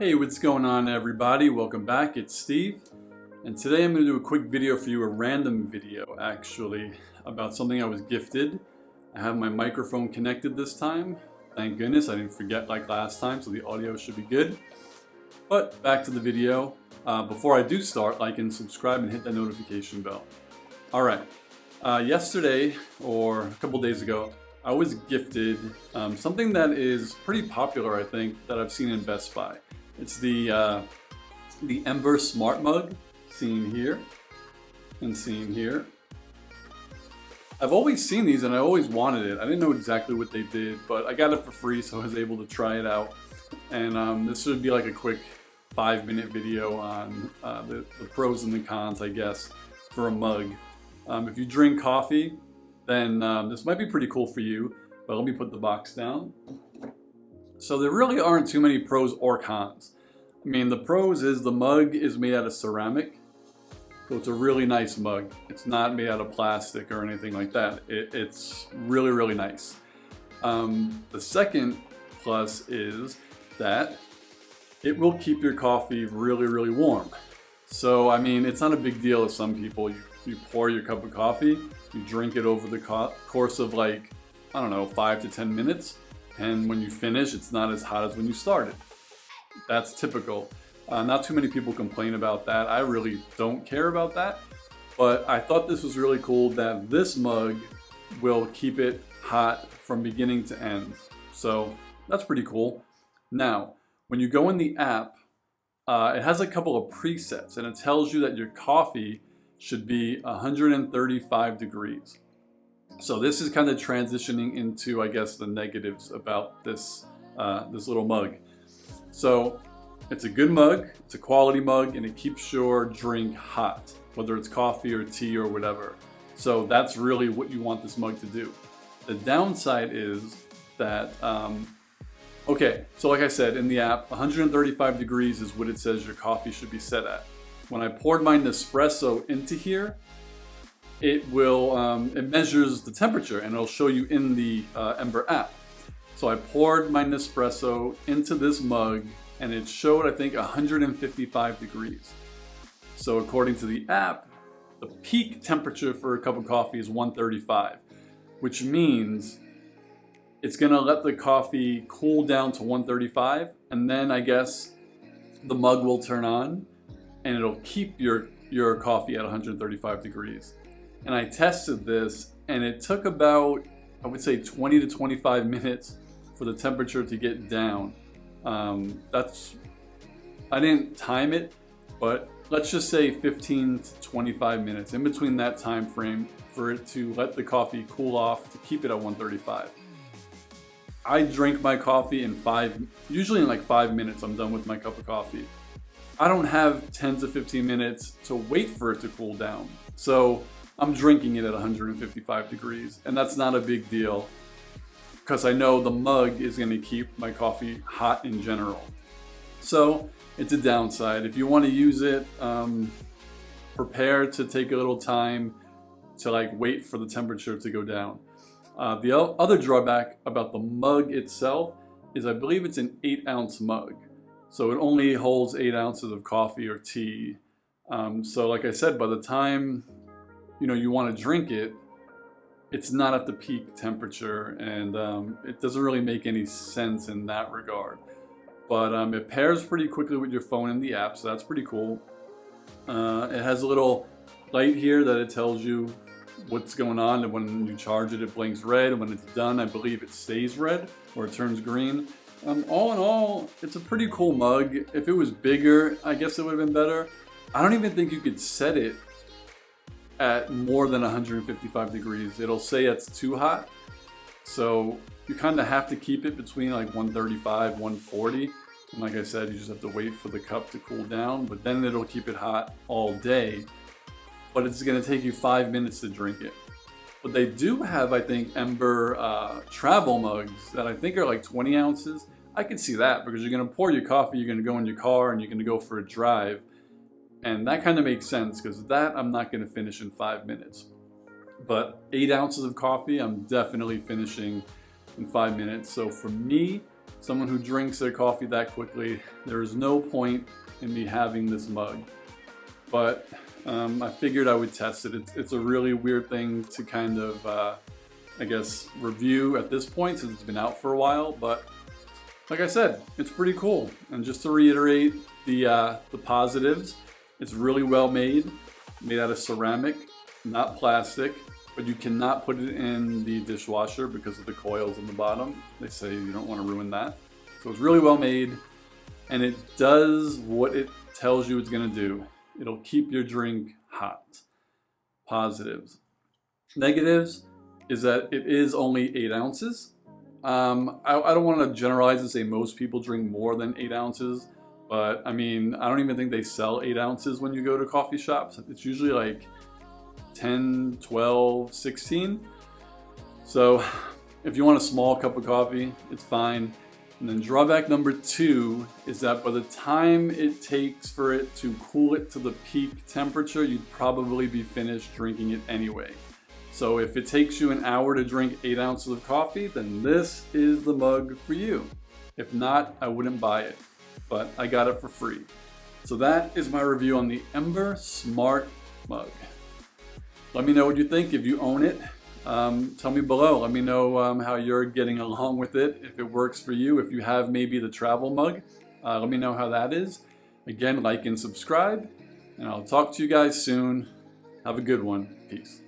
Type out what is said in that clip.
Hey, what's going on everybody? Welcome back, it's Steve. And today I'm going to do a quick video for you, a random video actually, about something I was gifted. I have my microphone connected this time. Thank goodness, I didn't forget like last time, so the audio should be good. But back to the video. Before I do start, like and subscribe and hit that notification bell. Alright, yesterday, or a couple days ago, I was gifted something that is pretty popular, I think, that I've seen in Best Buy. It's the Ember Smart Mug, seen here and seen here. I've always seen these and I always wanted it. I didn't know exactly what they did, but I got it for free, so I was able to try it out. And this should be like a quick 5-minute video on the pros and the cons, I guess, for a mug. If you drink coffee, then this might be pretty cool for you, but let me put the box down. So there really aren't too many pros or cons. I mean, the pros is the mug is made out of ceramic, so it's a really nice mug. It's not made out of plastic or anything like that. It's really, really nice. The second plus is that it will keep your coffee really, really warm. So, I mean, it's not a big deal if some people, you pour your cup of coffee, you drink it over the course of like, I don't know, 5 to 10 minutes. And when you finish, it's not as hot as when you started. That's typical. Not too many people complain about that. I really don't care about that. But I thought this was really cool that this mug will keep it hot from beginning to end. So that's pretty cool. Now, when you go in the app, it has a couple of presets and it tells you that your coffee should be 135 degrees. So this is kind of transitioning into, I guess, the negatives about this little mug. So it's a good mug, it's a quality mug, and it keeps your drink hot, whether it's coffee or tea or whatever. So that's really what you want this mug to do. The downside is that, okay, so like I said, in the app, 135 degrees is what it says your coffee should be set at. When I poured my Nespresso into here, it measures the temperature and it'll show you in the Ember app. So I poured my Nespresso into this mug and it showed, I think, 155 degrees. So according to the app, the peak temperature for a cup of coffee is 135, which means it's gonna let the coffee cool down to 135, and then I guess the mug will turn on and it'll keep your coffee at 135 degrees. And I tested this and it took about, I would say, 20 to 25 minutes for the temperature to get down. I didn't time it, but let's just say 15 to 25 minutes in between that time frame for it to let the coffee cool off to keep it at 135. I drink my coffee usually in like 5 minutes I'm done with my cup of coffee. I don't have 10 to 15 minutes to wait for it to cool down. So I'm drinking it at 155 degrees, and that's not a big deal because I know the mug is going to keep my coffee hot in general. So it's a downside. If you want to use it, prepare to take a little time to like wait for the temperature to go down. The other drawback about the mug itself is I believe it's an 8-ounce mug. So it only holds 8 ounces of coffee or tea. So like I said, by the time you want to drink it, it's not at the peak temperature, and it doesn't really make any sense in that regard. But it pairs pretty quickly with your phone in the app, so that's pretty cool. It has a little light here that it tells you what's going on, and when you charge it, it blinks red, and when it's done, I believe it stays red, or it turns green. All in all, it's a pretty cool mug. If it was bigger, I guess it would have been better. I don't even think you could set it at more than 155 degrees. It'll say it's too hot. So you kind of have to keep it between like 135, 140. And like I said, you just have to wait for the cup to cool down, but then it'll keep it hot all day. But it's gonna take you 5 minutes to drink it. But they do have, I think, Ember travel mugs that I think are like 20 ounces. I can see that because you're gonna pour your coffee, you're gonna go in your car and you're gonna go for a drive. And that kind of makes sense because that I'm not going to finish in 5 minutes. But 8 ounces of coffee, I'm definitely finishing in 5 minutes. So for me, someone who drinks their coffee that quickly, there is no point in me having this mug. But I figured I would test it. It's a really weird thing to kind of, I guess, review at this point since it's been out for a while. But like I said, it's pretty cool. And just to reiterate the positives, it's really well made out of ceramic, not plastic. But you cannot put it in the dishwasher because of the coils on the bottom. They say you don't want to ruin that. So it's really well made, and it does what it tells you it's going to do. It'll keep your drink hot. Positives. Negatives is that it is only 8 ounces. I don't want to generalize and say most people drink more than 8 ounces, but I mean, I don't even think they sell 8 ounces when you go to coffee shops. It's usually like 10, 12, 16. So if you want a small cup of coffee, it's fine. And then drawback number 2 is that by the time it takes for it to cool it to the peak temperature, you'd probably be finished drinking it anyway. So if it takes you an hour to drink 8 ounces of coffee, then this is the mug for you. If not, I wouldn't buy it, but I got it for free. So that is my review on the Ember Smart Mug. Let me know what you think if you own it. Tell me below. Let me know how you're getting along with it, if it works for you. If you have maybe the travel mug, let me know how that is. Again, like and subscribe, and I'll talk to you guys soon. Have a good one. Peace.